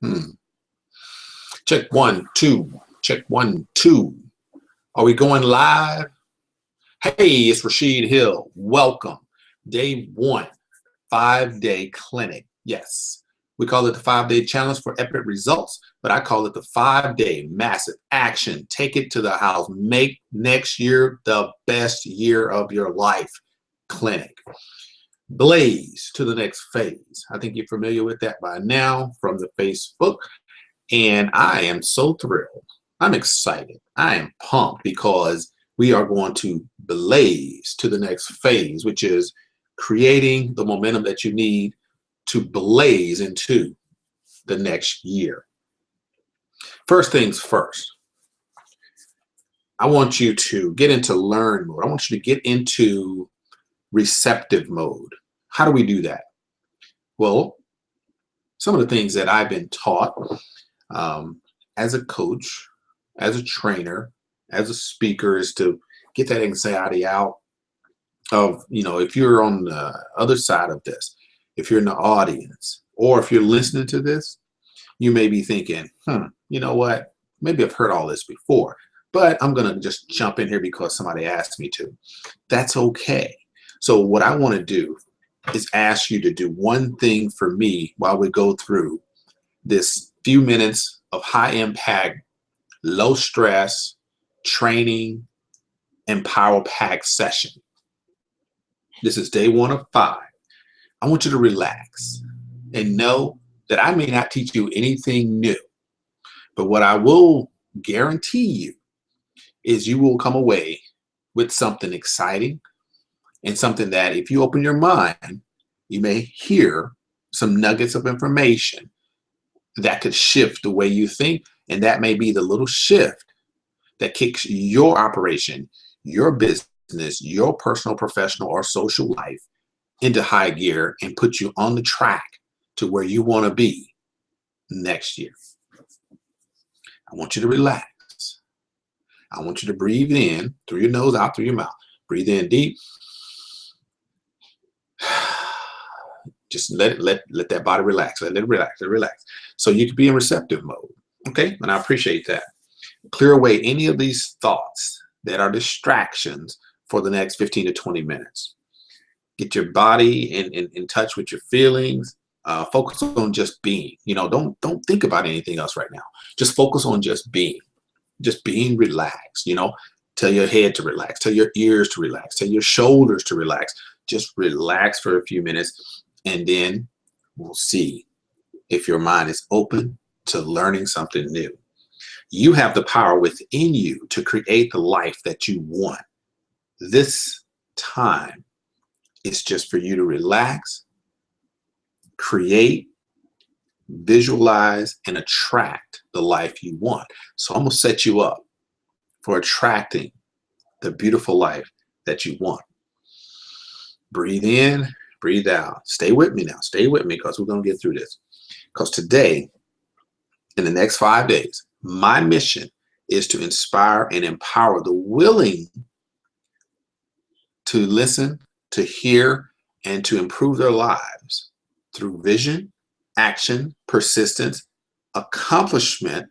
Hmm. Check one, two. Check one, two. Are we going live? Hey, it's Rashid Hill. Welcome. Day one, 5-day clinic. Yes, we call it the 5-day challenge for epic results, but I call it the 5-day massive action. Take it to the house. Make next year the best year of your life clinic. Blaze to the next phase. I think you're familiar with that by now from the Facebook. And I am so thrilled. I'm excited. I am pumped because we are going to blaze to the next phase, which is creating the momentum that you need to blaze into the next year. First things first, I want you to get into learn mode. I want you to get into receptive mode. How do we do that? Well, some of the things that I've been taught as a coach, as a trainer, as a speaker is to get that anxiety out of, if you're on the other side of this, if you're in the audience, or if you're listening to this, you may be thinking, you know what? Maybe I've heard all this before, but I'm going to just jump in here because somebody asked me to. That's okay. So what I want to do is ask you to do one thing for me while we go through this few minutes of high impact, low stress training and power pack session. This is day one of 5. I want you to relax and know that I may not teach you anything new, but what I will guarantee you is you will come away with something exciting and something that if you open your mind, you may hear some nuggets of information that could shift the way you think. And that may be the little shift that kicks your operation, your business, your personal, professional, or social life into high gear and put you on the track to where you want to be next year. I want you to relax. I want you to breathe in through your nose, out through your mouth. Breathe in deep. Just let that body relax. Let it relax. Let it relax. So you can be in receptive mode. Okay, and I appreciate that. Clear away any of these thoughts that are distractions for the next 15 to 20 minutes. Get your body in touch with your feelings. Focus on just being. Don't think about anything else right now. Just focus on just being relaxed. Tell your head to relax. Tell your ears to relax. Tell your shoulders to relax. Just relax for a few minutes, and then we'll see if your mind is open to learning something new. You have the power within you to create the life that you want. This time is just for you to relax, create, visualize, and attract the life you want. So I'm going to set you up for attracting the beautiful life that you want. Breathe in, breathe out. Stay with me now. Stay with me because we're going to get through this. Because today, in the next 5 days, my mission is to inspire and empower the willing to listen, to hear, and to improve their lives through vision, action, persistence, accomplishment,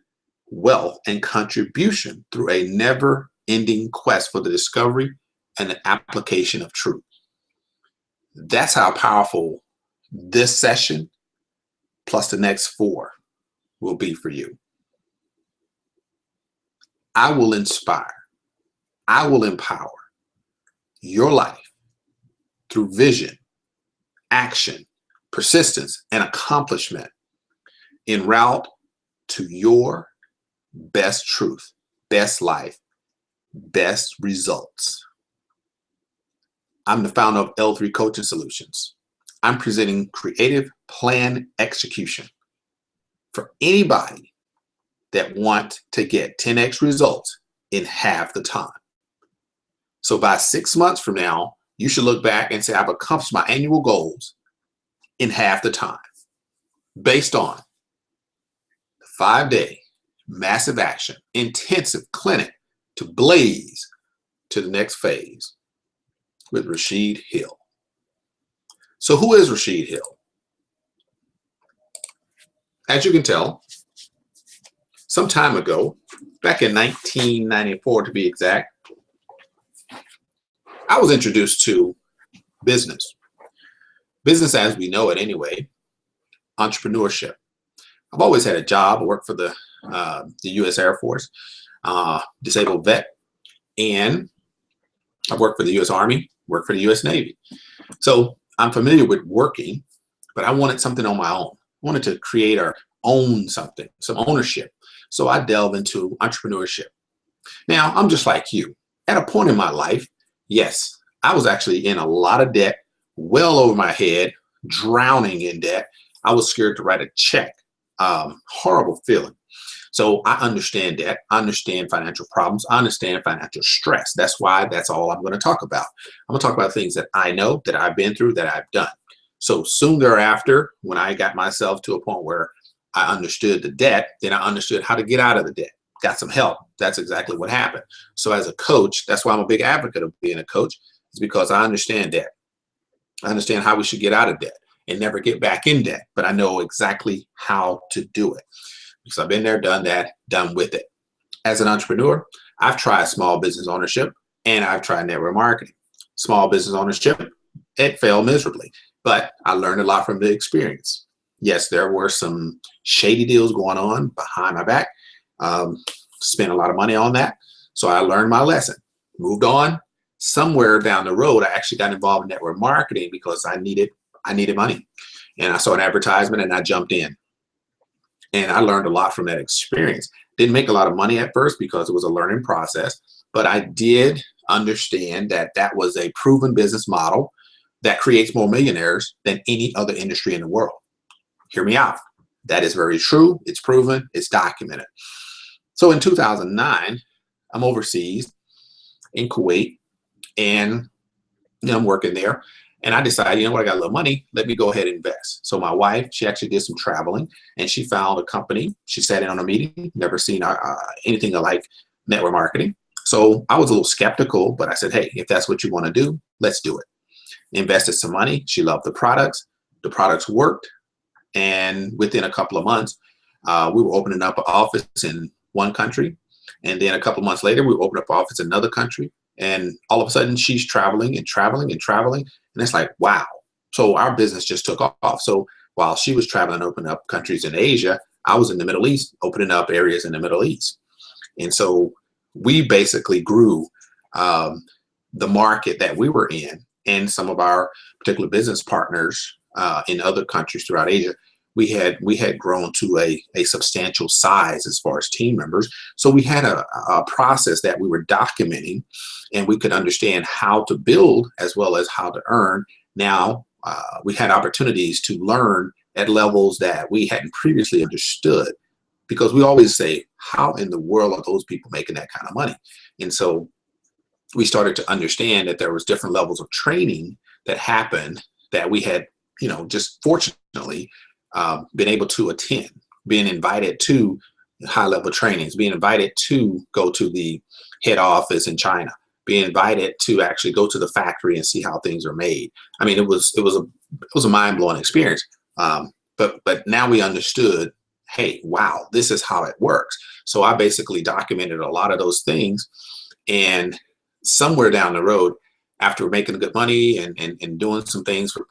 wealth, and contribution through a never-ending quest for the discovery and the application of truth. That's how powerful this session plus the next 4 will be for you. I will inspire, I will empower your life through vision, action, persistence, and accomplishment en route to your best truth, best life, best results. I'm the founder of L3 Coaching Solutions. I'm presenting creative plan execution for anybody that want to get 10x results in half the time. So by 6 months from now, you should look back and say, I've accomplished my annual goals in half the time based on the 5-day massive action, intensive clinic to blaze to the next phase with Rashid Hill. So who is Rashid Hill? as you can tell, some time ago, back in 1994 to be exact, I was introduced to business. Business as we know it anyway, entrepreneurship. I've always had a job. I worked for the U.S. Air Force, disabled vet, and I've worked for the U.S. Army, worked for the U.S. Navy. So I'm familiar with working, but I wanted something on my own. I wanted to create or own something, some ownership. So I delved into entrepreneurship. Now, I'm just like you. At a point in my life, yes, I was actually in a lot of debt, well over my head, drowning in debt. I was scared to write a check. Horrible feeling. So I understand that. I understand financial problems. I understand financial stress. That's why that's all I'm going to talk about. I'm going to talk about things that I know, that I've been through, that I've done. So soon thereafter, when I got myself to a point where I understood the debt, then I understood how to get out of the debt. Got some help. That's exactly what happened. So as a coach, that's why I'm a big advocate of being a coach, is because I understand debt. I understand how we should get out of debt and never get back in debt, but I know exactly how to do it because I've been there, done that, done with it. As an entrepreneur, I've tried small business ownership and I've tried network marketing. Small business ownership, it failed miserably, but I learned a lot from the experience. Yes, there were some shady deals going on behind my back. Spent a lot of money on that. So I learned my lesson, moved on. Somewhere down the road, I actually got involved in network marketing because I needed money. And I saw an advertisement and I jumped in. And I learned a lot from that experience. Didn't make a lot of money at first because it was a learning process, but I did understand that that was a proven business model that creates more millionaires than any other industry in the world. Hear me out. That is very true. It's proven. It's documented. So in 2009, I'm overseas in Kuwait, and I'm working there. And I decided, you know what, I got a little money. Let me go ahead and invest. So my wife, she actually did some traveling, and she found a company. She sat in on a meeting, never seen anything like network marketing. So I was a little skeptical, but I said, hey, if that's what you want to do, let's do it. Invested some money. She loved the products. The products worked. And within a couple of months, we were opening up an office in one country. And then a couple of months later, we opened up an office in another country. And all of a sudden, she's traveling and traveling and traveling. And it's like, wow. So our business just took off. So while she was traveling, opening up countries in Asia, I was in the Middle East, opening up areas in the Middle East. And so we basically grew the market that we were in, and some of our particular business partners in other countries throughout Asia. We had grown to a substantial size as far as team members. So we had a process that we were documenting, and we could understand how to build as well as how to earn. Now we had opportunities to learn at levels that we hadn't previously understood, because we always say, how in the world are those people making that kind of money? And so we started to understand that there was different levels of training that happened that we had, just fortunately been able to attend, being invited to high-level trainings, being invited to go to the head office in China, being invited to actually go to the factory and see how things are made. I mean, it was a mind-blowing experience. But now we understood, hey, wow, this is how it works. So I basically documented a lot of those things, and somewhere down the road, after making good money and doing some things for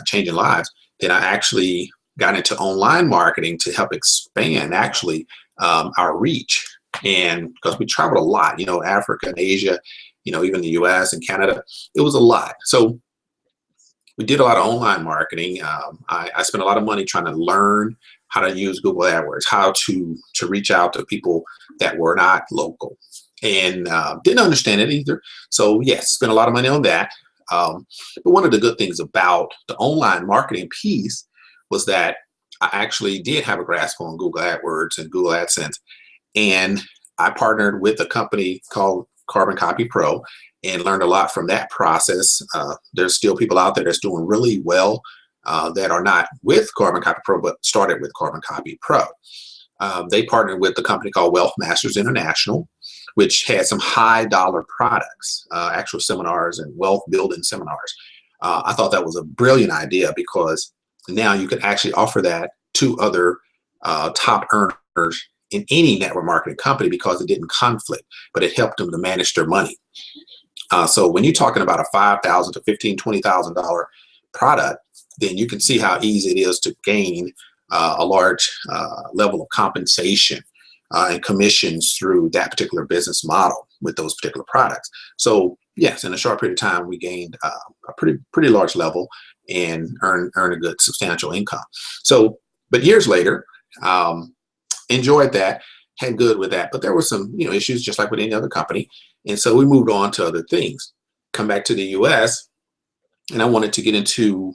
changing lives, then I actually got into online marketing to help expand actually our reach. And because we traveled a lot, Africa and Asia, even the US and Canada, it was a lot. So we did a lot of online marketing. I spent a lot of money trying to learn how to use Google AdWords, how to reach out to people that were not local, and didn't understand it either. So yes, spent a lot of money on that. But one of the good things about the online marketing piece was that I actually did have a grasp on Google AdWords and Google AdSense. And I partnered with a company called Carbon Copy Pro and learned a lot from that process. There's still people out there that's doing really well that are not with Carbon Copy Pro, but started with Carbon Copy Pro. They partnered with a company called Wealth Masters International, which had some high dollar products, actual seminars and wealth building seminars. I thought that was a brilliant idea, because now you could actually offer that to other top earners in any network marketing company because it didn't conflict, but it helped them to manage their money. So when you're talking about a $5,000 to $15,000, $20,000 product, then you can see how easy it is to gain a large level of compensation and commissions through that particular business model with those particular products. So yes, in a short period of time, we gained a pretty large level and earn a good substantial income. So, but years later, enjoyed that, had good with that, but there were some issues just like with any other company, and so we moved on to other things. Come back to the U.S. and I wanted to get into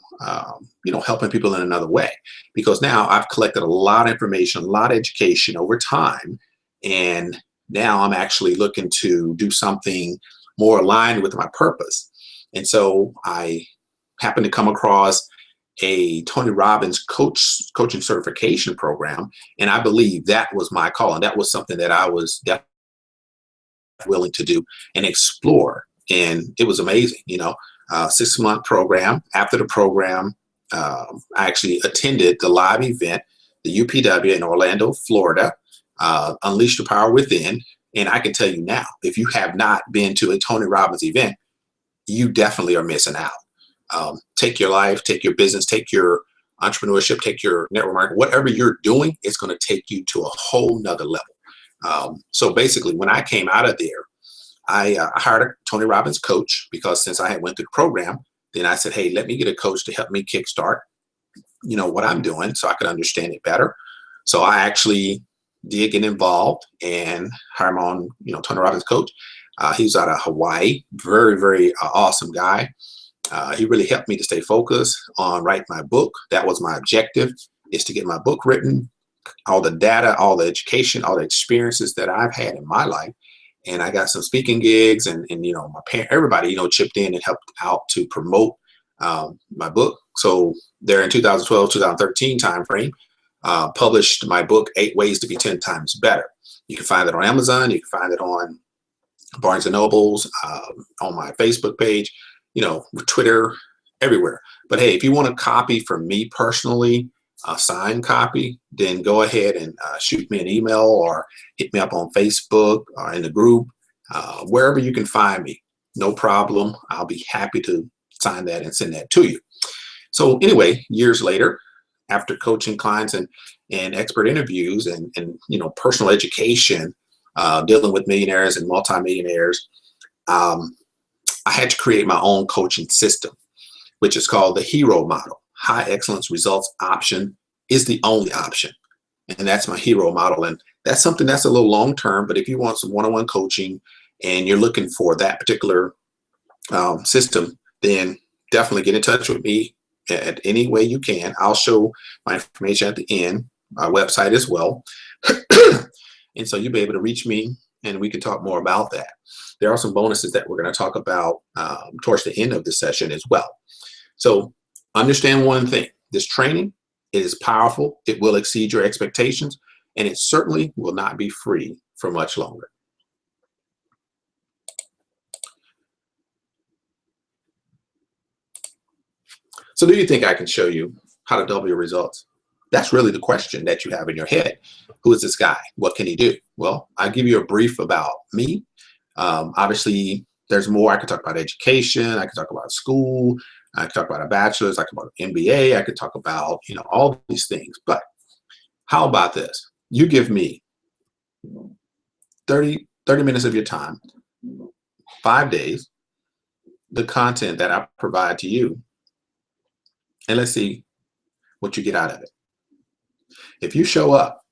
helping people in another way, because now I've collected a lot of information, a lot of education over time, and now I'm actually looking to do something more aligned with my purpose. And so I happened to come across a Tony Robbins coaching certification program, and I believe that was my call, and that was something that I was definitely willing to do and explore, and it was amazing. 6-month program. After the program, I actually attended the live event, the UPW in Orlando, Florida, Unleash the Power Within. And I can tell you now, if you have not been to a Tony Robbins event, you definitely are missing out. Take your life, take your business, take your entrepreneurship, take your network marketing, whatever you're doing, it's going to take you to a whole nother level. So basically, when I came out of there, I hired a Tony Robbins coach, because since I had went through the program, then I said, hey, let me get a coach to help me kickstart, what I'm doing so I could understand it better. So I actually did get involved and hire my own, Tony Robbins coach. He's out of Hawaii, very, very awesome guy. He really helped me to stay focused on writing my book. That was my objective, is to get my book written, all the data, all the education, all the experiences that I've had in my life. And I got some speaking gigs, and my parents, everybody, chipped in and helped out to promote my book. So there in 2012, 2013 timeframe, published my book, 8 Ways to Be 10 Times Better. You can find it on Amazon. You can find it on Barnes and Nobles, on my Facebook page, Twitter, everywhere. But hey, if you want a copy from me personally, a signed copy, then go ahead and shoot me an email or hit me up on Facebook or in the group, wherever you can find me. No problem. I'll be happy to sign that and send that to you. So anyway, years later, after coaching clients and expert interviews and personal education, dealing with millionaires and multimillionaires, I had to create my own coaching system, which is called the HERO model. High excellence results option is the only option. And that's my HERO model. And that's something that's a little long term, but if you want some one-on-one coaching and you're looking for that particular system, then definitely get in touch with me at any way you can. I'll show my information at the end, my website as well. And so you'll be able to reach me and we can talk more about that. There are some bonuses that we're going to talk about towards the end of the session as well. So understand one thing, this training, it is powerful, it will exceed your expectations, and it certainly will not be free for much longer. So do you think I can show you how to double your results? That's really the question that you have in your head. Who is this guy? What can he do? Well, I'll give you a brief about me. Obviously, there's more. I could talk about education. I could talk about school. I could talk about a bachelor's. I could talk about MBA. I could talk about, all these things. But how about this? You give me 30 minutes of your time, 5 days, the content that I provide to you, and let's see what you get out of it. If you show up,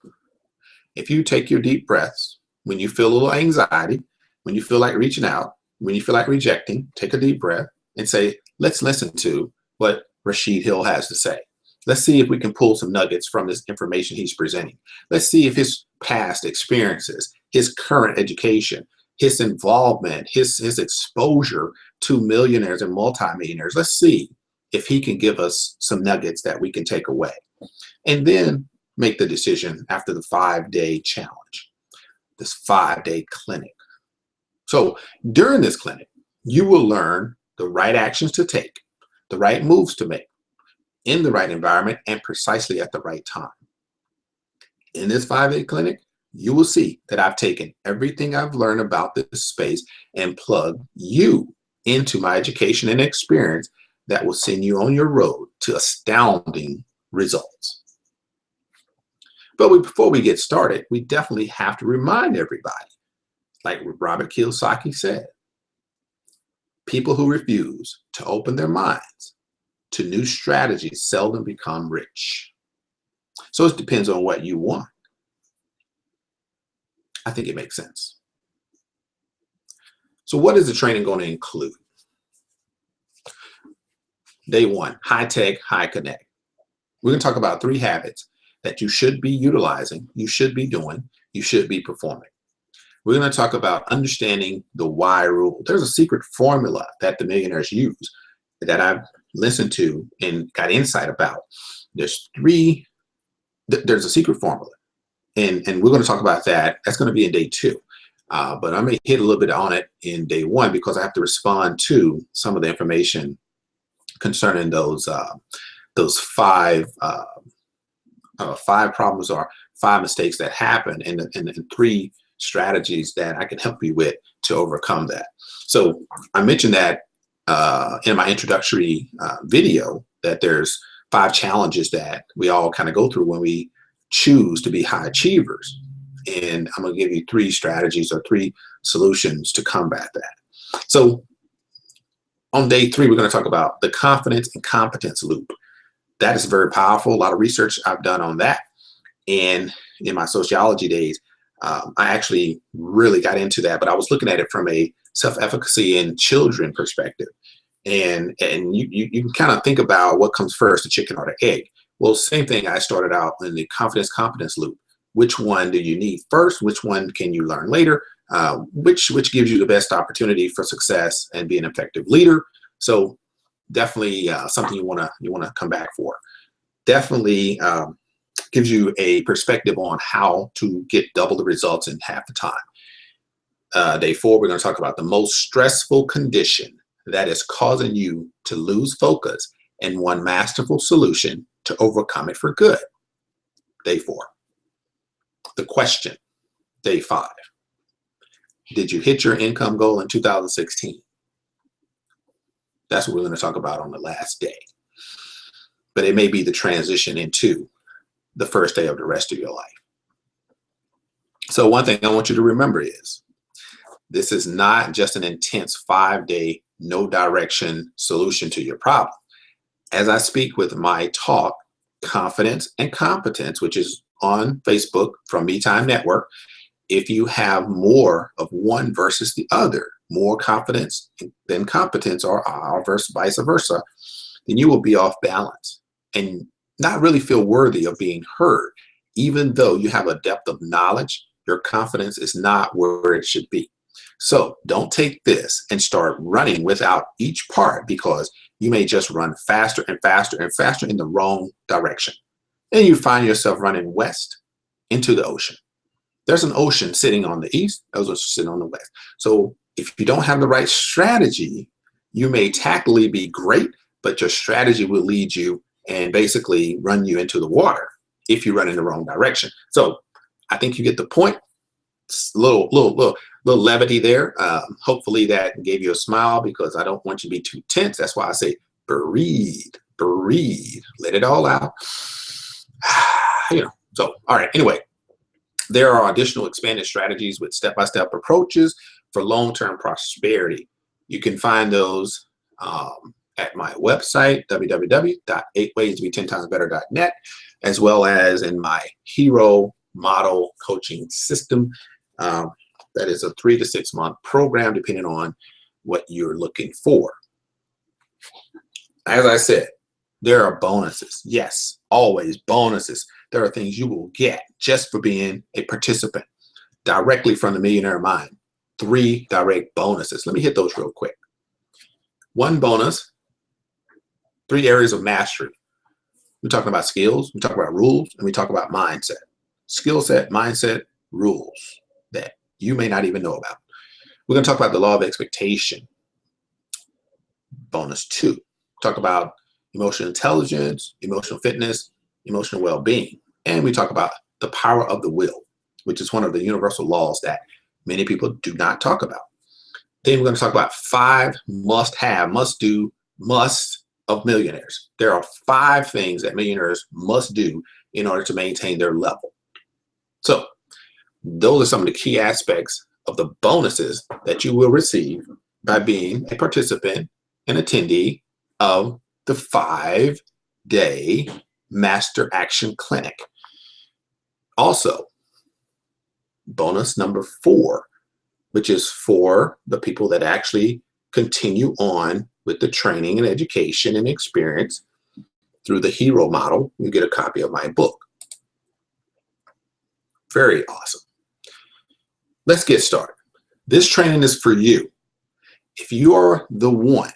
if you take your deep breaths, when you feel a little anxiety, when you feel like reaching out, when you feel like rejecting, take a deep breath and say, let's listen to what Rashid Hill has to say. Let's see if we can pull some nuggets from this information he's presenting. Let's see if his past experiences, his current education, his involvement, his exposure to millionaires and multimillionaires, let's see if he can give us some nuggets that we can take away. And then make the decision after the 5-day challenge, this 5-day clinic. So during this clinic, you will learn the right actions to take, the right moves to make, in the right environment, and precisely at the right time. In this 5-day clinic, you will see that I've taken everything I've learned about this space and plugged you into my education and experience that will send you on your road to astounding results. But before we get started, we definitely have to remind everybody, like Robert Kiyosaki said, people who refuse to open their minds to new strategies seldom become rich. So it depends on what you want. I think it makes sense. So what is the training going to include? Day 1, high tech, high connect. We're going to talk about 3 habits that you should be utilizing, you should be doing, you should be performing. We're going to talk about understanding the why rule. There's a secret formula that the millionaires use that I've listened to and got insight about. There's a secret formula. And we're going to talk about that. That's going to be in day 2. But I may hit a little bit on it in day 1 because I have to respond to some of the information concerning those 5 problems or 5 mistakes that happen and 3 strategies that I can help you with to overcome that. So I mentioned that in my introductory video that there's 5 challenges that we all kind of go through when we choose to be high achievers. And I'm going to give you 3 strategies or 3 solutions to combat that. So on day 3, we're going to talk about the confidence and competence loop. That is very powerful. A lot of research I've done on that. And in my sociology days, I actually really got into that, but I was looking at it from a self-efficacy in children perspective. And you can kind of think about what comes first, the chicken or the egg. Well, same thing. I started out in the confidence competence loop. Which one do you need first? Which one can you learn later? Which gives you the best opportunity for success and be an effective leader? So definitely something you want to come back for. Definitely gives you a perspective on how to get double the results in half the time. Day 4, we're going to talk about the most stressful condition that is causing you to lose focus and one masterful solution to overcome it for good. Day 4. The question. Day 5. Did you hit your income goal in 2016? That's what we're going to talk about on the last day. But it may be the transition into the first day of the rest of your life. So one thing I want you to remember is this is not just an intense 5-day, no direction solution to your problem. As I speak with my talk, Confidence and Competence, which is on Facebook from Me Time Network, if you have more of one versus the other, more confidence than competence or vice versa, then you will be off balance and not really feel worthy of being heard. Even though you have a depth of knowledge, your confidence is not where it should be. So don't take this and start running without each part, because you may just run faster and faster and faster in the wrong direction. And you find yourself running west into the ocean. There's an ocean sitting on the east, those are sitting on the west. So if you don't have the right strategy, you may tactically be great, but your strategy will lead you and basically run you into the water if you run in the wrong direction. So I think you get the point. It's a little levity there. Hopefully that gave you a smile, because I don't want you to be too tense. That's why I say breathe, let it all out. So all right, anyway, there are additional expanded strategies with step-by-step approaches for long-term prosperity. You can find those at my website, www.8waystobetentimes.better.net, as well as in my Hero Model Coaching System. That is a 3 to 6 month program, depending on what you're looking for. As I said, there are bonuses. Yes, always bonuses. There are things you will get just for being a participant directly from the Millionaire Mind. 3 direct bonuses. Let me hit those real quick. 1 bonus, 3 areas of mastery. We're talking about skills, we talk about rules, and we talk about mindset. Skill set, mindset, rules that you may not even know about. We're going to talk about the law of expectation. Bonus 2. Talk about emotional intelligence, emotional fitness, emotional well-being. And we talk about the power of the will, which is one of the universal laws that many people do not talk about. Then we're going to talk about 5 must-have, must-do, must of millionaires. There are 5 things that millionaires must do in order to maintain their level. So those are some of the key aspects of the bonuses that you will receive by being a participant and attendee of the 5-day Master Action Clinic. Also, bonus number 4, which is for the people that actually continue on with the training and education and experience through the hero model, you get a copy of my book. Very awesome. Let's get started. This training is for you. If you are the one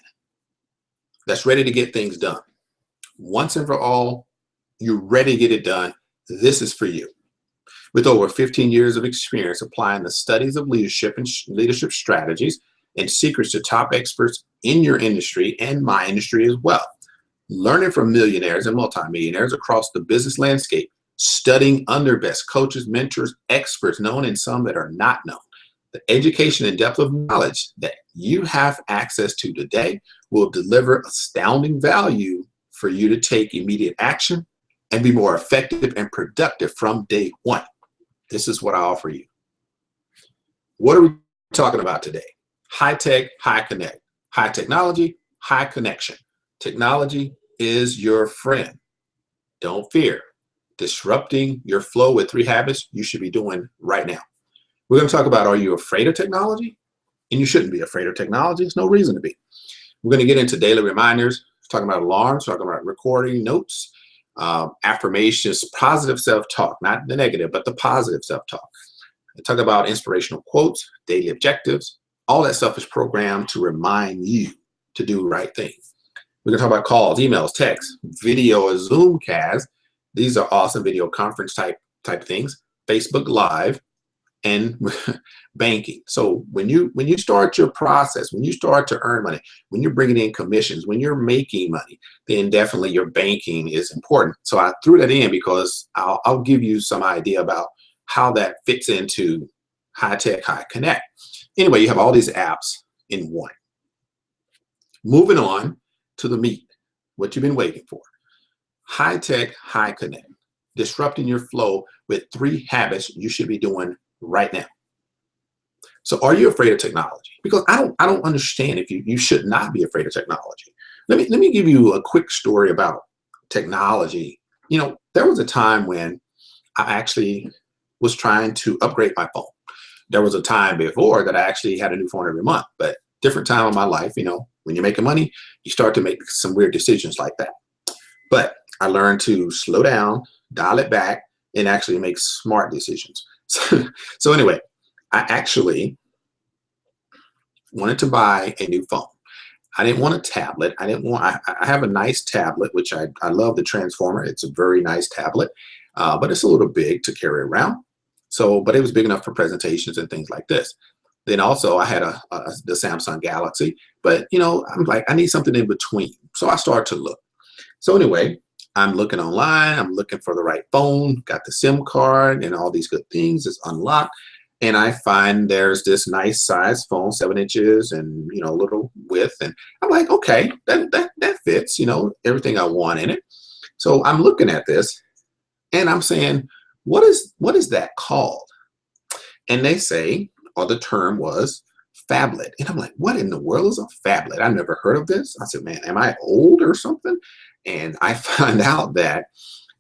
that's ready to get things done, once and for all, you're ready to get it done, this is for you. With over 15 years of experience applying the studies of leadership and leadership strategies and secrets to top experts in your industry and my industry as well. Learning from millionaires and multimillionaires across the business landscape, studying under best coaches, mentors, experts known and some that are not known. The education and depth of knowledge that you have access to today will deliver astounding value for you to take immediate action and be more effective and productive from day one. This is what I offer you. What are we talking about today? High tech, high connect. High technology, high connection. Technology is your friend. Don't fear. Disrupting your flow with 3 habits you should be doing right now. We're going to talk about, are you afraid of technology? And you shouldn't be afraid of technology. There's no reason to be. We're going to get into daily reminders, talking about alarms, talking about recording notes, affirmations, positive self-talk, not the negative, but the positive self-talk. I talk about inspirational quotes, daily objectives. All that stuff is programmed to remind you to do the right thing. We're going to talk about calls, emails, texts, video, a Zoomcast. These are awesome video conference type things, Facebook Live, and banking. So when you start your process, when you start to earn money, when you're bringing in commissions, when you're making money, then definitely your banking is important. So I threw that in because I'll give you some idea about how that fits into high tech, high connect. Anyway, you have all these apps in one. Moving on to the meat, what you've been waiting for. High tech, high connect. Disrupting your flow with 3 habits you should be doing right now. So are you afraid of technology? Because I don't understand if you should not be afraid of technology. Let me give you a quick story about technology. You know, there was a time when I actually was trying to upgrade my phone. There was a time before that I actually had a new phone every month, but different time in my life, you know, when you're making money, you start to make some weird decisions like that. But I learned to slow down, dial it back, and actually make smart decisions. So anyway, I actually wanted to buy a new phone. I didn't want a tablet. I have a nice tablet, which I love, the Transformer. It's a very nice tablet, but it's a little big to carry around. So, but it was big enough for presentations and things like this. Then also I had the Samsung Galaxy, but you know, I'm like, I need something in between. So I started to look. So anyway, I'm looking online, I'm looking for the right phone, got the SIM card and all these good things. It's unlocked. And I find there's this nice size phone, 7 inches and, you know, a little width. And I'm like, okay, that fits, you know, everything I want in it. So I'm looking at this and I'm saying, what is that called? And they say, or the term was phablet. And I'm like, what in the world is a phablet? I've never heard of this. I said, man, am I old or something? And I find out that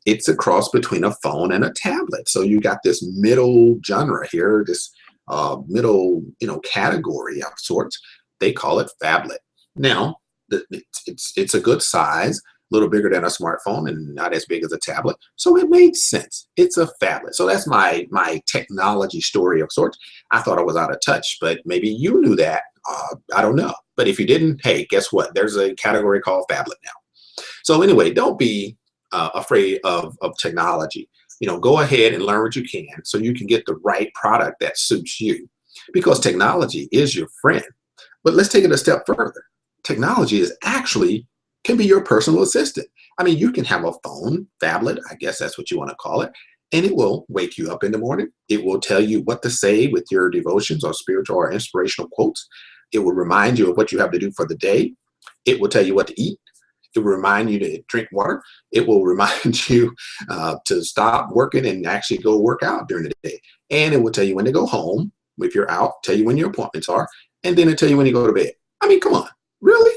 it's a cross between a phone and a tablet. So you got this middle genre here, this middle, you know, category of sorts. They call it phablet. Now, it's a good size, a little bigger than a smartphone and not as big as a tablet. So it made sense. It's a phablet. So that's my technology story of sorts. I thought I was out of touch, but maybe you knew that. I don't know. But if you didn't, hey, guess what? There's a category called phablet now. So anyway, don't be afraid of technology. You know, go ahead and learn what you can so you can get the right product that suits you, because technology is your friend. But let's take it a step further. Technology is actually can be your personal assistant. I mean, you can have a phone, phablet, I guess that's what you want to call it, and it will wake you up in the morning. It will tell you what to say with your devotions or spiritual or inspirational quotes. It will remind you of what you have to do for the day. It will tell you what to eat. It will remind you to drink water. It will remind you to stop working and actually go work out during the day. And it will tell you when to go home if you're out, tell you when your appointments are, and then it'll tell you when you go to bed. I mean, come on, really?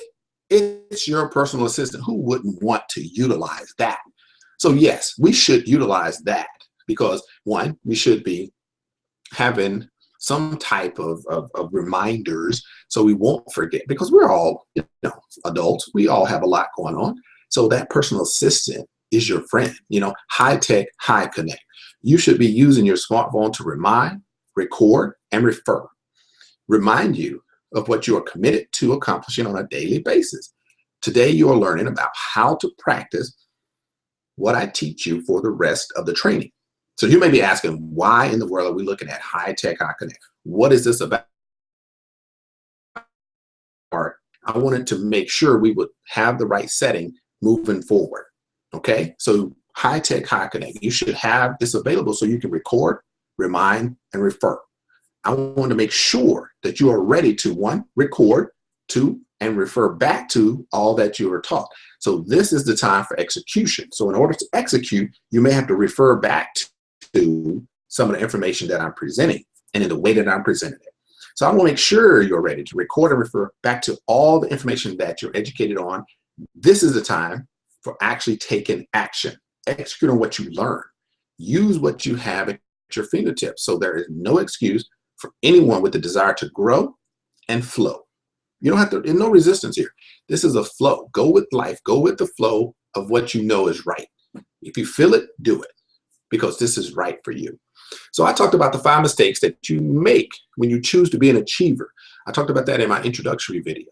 It's your personal assistant. Who wouldn't want to utilize that? So yes, we should utilize that because one, we should be having some type of reminders so we won't forget, because we're all adults. We all have a lot going on. So that personal assistant is your friend, high tech, high connect. You should be using your smartphone to remind, record, and refer. Remind you of what you are committed to accomplishing on a daily basis. Today, you are learning about how to practice what I teach you for the rest of the training. So you may be asking, why in the world are we looking at high tech, high connect? What is this about? I wanted to make sure we would have the right setting moving forward. Okay, so high tech, high connect. You should have this available so you can record, remind, and refer. I want to make sure that you are ready to, one, record, two, and refer back to all that you were taught. So this is the time for execution. So in order to execute, you may have to refer back to some of the information that I'm presenting and in the way that I'm presenting it. So I want to make sure you're ready to record and refer back to all the information that you're educated on. This is the time for actually taking action. Execute on what you learn. Use what you have at your fingertips. So there is no excuse for anyone with the desire to grow and flow. You don't have to, there's no resistance here. This is a flow. Go with life. Go with the flow of what you know is right. If you feel it, do it, because this is right for you. So I talked about the 5 mistakes that you make when you choose to be an achiever. I talked about that in my introductory video.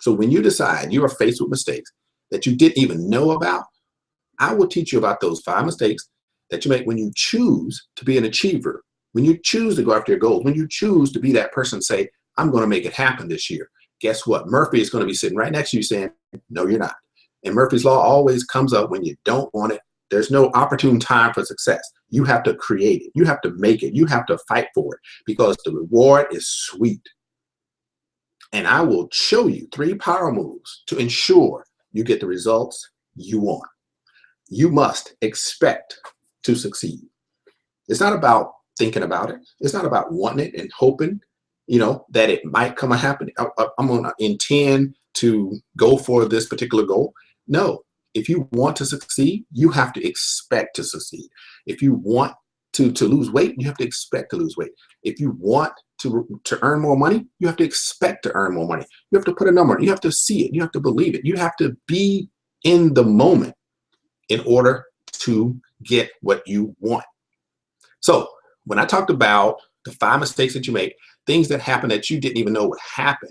So when you decide you are faced with mistakes that you didn't even know about, I will teach you about those 5 mistakes that you make when you choose to be an achiever, when you choose to go after your goals, when you choose to be that person, say, I'm going to make it happen this year. Guess what? Murphy is going to be sitting right next to you saying, no, you're not. And Murphy's Law always comes up when you don't want it. There's no opportune time for success. You have to create it. You have to make it. You have to fight for it, because the reward is sweet. And I will show you 3 power moves to ensure you get the results you want. You must expect to succeed. It's not about thinking about it. It's not about wanting it and hoping, that it might come and happen. I'm going to intend to go for this particular goal. No, if you want to succeed, you have to expect to succeed. If you want to lose weight, you have to expect to lose weight. If you want to earn more money, you have to expect to earn more money. You have to put a number. You have to see it. You have to believe it. You have to be in the moment in order to get what you want. So when I talked about the 5 mistakes that you make, things that happen that you didn't even know would happen,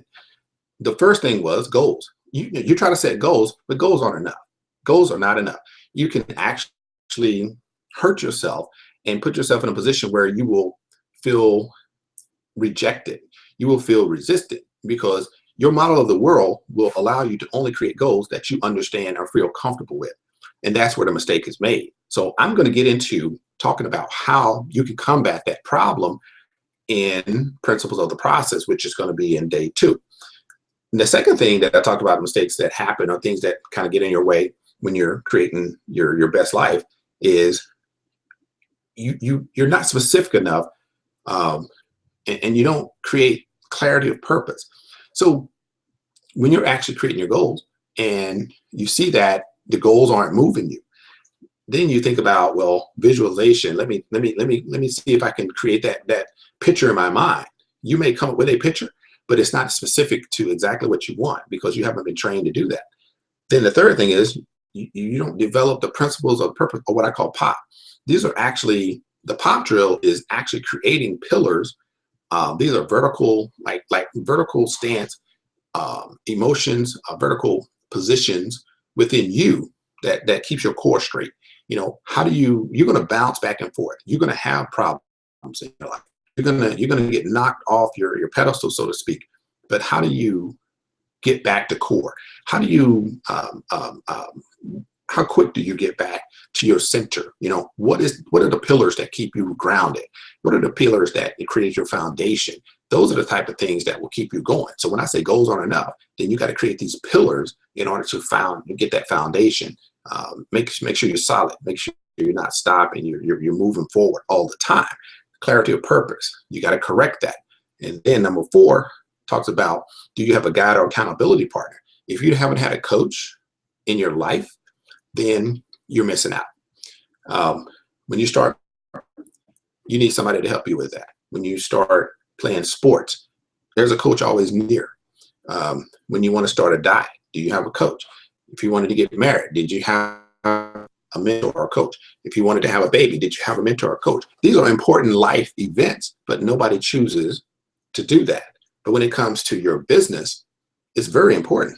the first thing was goals. You try to set goals, but goals aren't enough. Goals are not enough. You can actually hurt yourself and put yourself in a position where you will feel rejected. You will feel resisted, because your model of the world will allow you to only create goals that you understand or feel comfortable with. And that's where the mistake is made. So I'm going to get into talking about how you can combat that problem in Principles of the Process, which is going to be in day 2. And the second thing that I talked about, mistakes that happen or things that kind of get in your way when you're creating your best life, is you're not specific enough, and you don't create clarity of purpose. So when you're actually creating your goals and you see that the goals aren't moving you, then you think about, well, visualization. Let me see if I can create that picture in my mind. You may come up with a picture, but it's not specific to exactly what you want, because you haven't been trained to do that. Then the third thing is you don't develop the principles of purpose, or what I call POP. These are actually, the POP drill is actually creating pillars. These are vertical, like vertical stance, emotions, vertical positions within you that keeps your core straight. How do you're going to bounce back and forth. You're going to have problems in your life. You're going to get knocked off your pedestal, so to speak. But how do you get back to core? How do you how quick do you get back to your center? You know, what are the pillars that keep you grounded? What are the pillars that create your foundation? Those are the type of things that will keep you going. So when I say goals aren't enough, then you got to create these pillars in order to get that foundation. Make sure you're solid. Make sure you're not stopping. You're moving forward all the time. Clarity of purpose. You got to correct that. And then number 4 talks about, do you have a guide or accountability partner? If you haven't had a coach in your life, then you're missing out. When you start, you need somebody to help you with that. When you start playing sports, there's a coach always near. When you want to start a diet, do you have a coach? If you wanted to get married, did you have a mentor or a coach? If you wanted to have a baby, did you have a mentor or a coach? These are important life events, but nobody chooses to do that. But when it comes to your business, it's very important.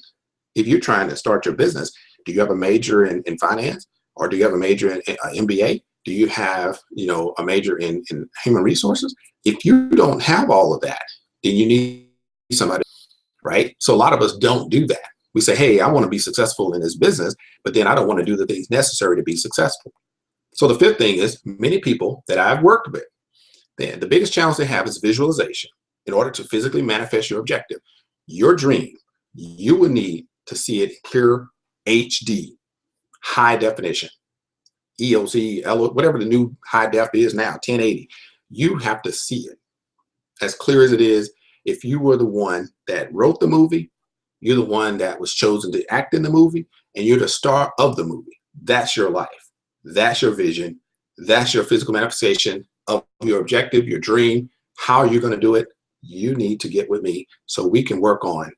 If you're trying to start your business, do you have a major in finance, or do you have a major in MBA? Do you have, you know, a major in human resources? If you don't have all of that, then you need somebody, right? So a lot of us don't do that. We say, hey, I want to be successful in this business, but then I don't want to do the things necessary to be successful. So the 5th thing is, many people that I've worked with, the biggest challenge they have is visualization. In order to physically manifest your objective, your dream, you will need to see it in clear HD, high definition, EOC, whatever the new high def is now, 1080. You have to see it as clear as it is. If you were the one that wrote the movie, you're the one that was chosen to act in the movie, and you're the star of the movie. That's your life. That's your vision. That's your physical manifestation of your objective, your dream. How are you going to do it? You need to get with me so we can work on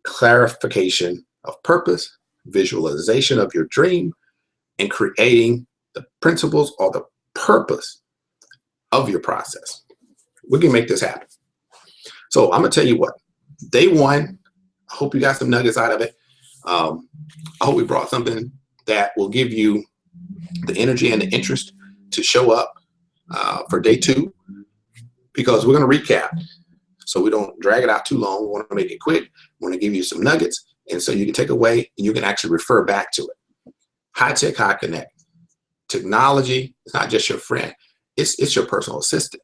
clarification of purpose, visualization of your dream, and creating the principles or the purpose of your process. We can make this happen. So I'm going to tell you what, day 1, I hope you got some nuggets out of it. I hope we brought something that will give you the energy and the interest to show up for day 2, because we're going to recap so we don't drag it out too long. We want to make it quick. We want to give you some nuggets, and so you can take away and you can actually refer back to it. High tech, high connect. Technology is not just your friend. It's your personal assistant.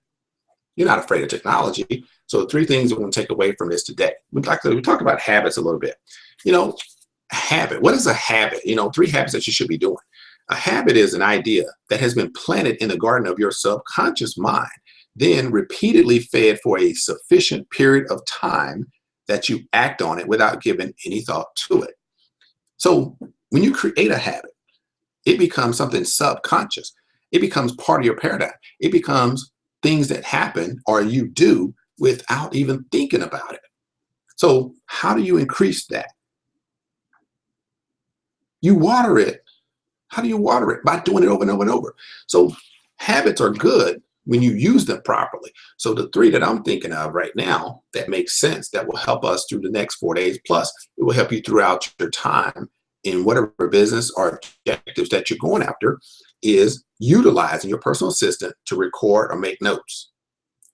You're not afraid of technology. So 3 things we're going to take away from this today. We talk about habits a little bit. You know, habit. What is a habit? You know, 3 habits that you should be doing. A habit is an idea that has been planted in the garden of your subconscious mind, then repeatedly fed for a sufficient period of time that you act on it without giving any thought to it. So when you create a habit, it becomes something subconscious. It becomes part of your paradigm. It becomes things that happen or you do without even thinking about it. So how do you increase that? You water it. How do you water it? By doing it over and over and over. So habits are good when you use them properly. So the 3 that I'm thinking of right now that makes sense, that will help us through the next 4 days, plus it will help you throughout your time in whatever business or objectives that you're going after, is utilizing your personal assistant to record or make notes.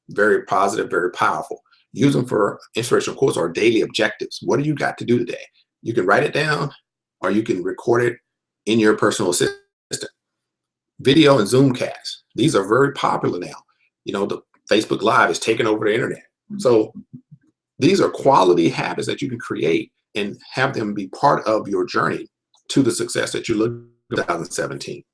Very positive, very powerful. Use them for inspirational quotes or daily objectives. What do you got to do today? You can write it down or you can record it in your personal assistant. Video and Zoomcast. These are very popular now. You know, the Facebook Live is taking over the internet. So these are quality habits that you can create and have them be part of your journey to the success that you look at in 2017.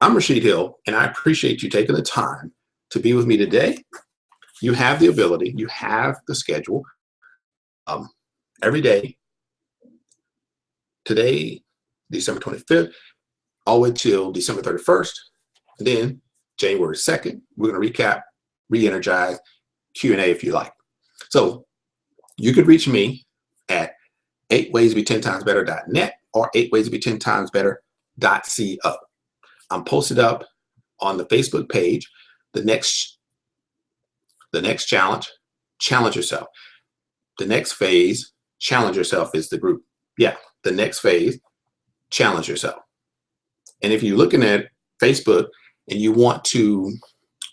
I'm Rashid Hill, and I appreciate you taking the time to be with me today. You have the ability, you have the schedule. Every day, today, December 25th, all the way till December 31st. And then January 2nd, we're going to recap, re-energize, Q&A if you like. So you could reach me at 8waystobie10timesbetter.net or 8waystobie10timesbetter.co. I'm posted up on the Facebook page. The next challenge, challenge yourself. The next phase, challenge yourself is the group. Yeah, the next phase, challenge yourself. And if you're looking at Facebook and you want to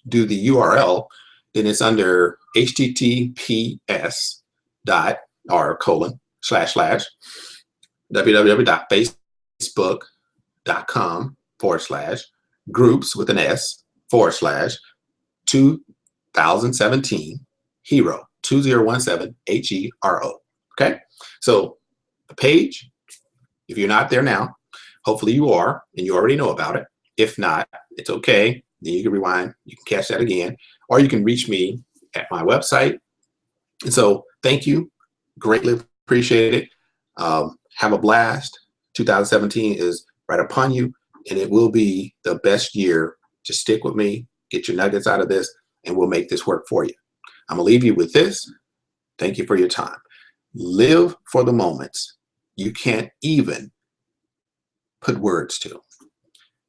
do the URL, then it's under https:// www.facebook.com// facebook.com/groups with an S /2017 hero 2017 HERO. Okay, so the page, if you're not there now, hopefully you are and you already know about it. If not, it's okay. Then you can rewind, you can catch that again, or you can reach me at my website. And so thank you, greatly appreciate it. Have a blast. 2017 is right upon you, and it will be the best year. Just stick with me, get your nuggets out of this, and we'll make this work for you. I'm gonna leave you with this. Thank you for your time. Live for the moments you can't even put words to.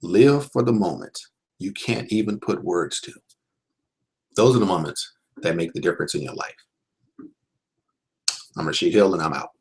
Live for the moments you can't even put words to. Those are the moments that make the difference in your life. I'm Rashid Hill, and I'm out.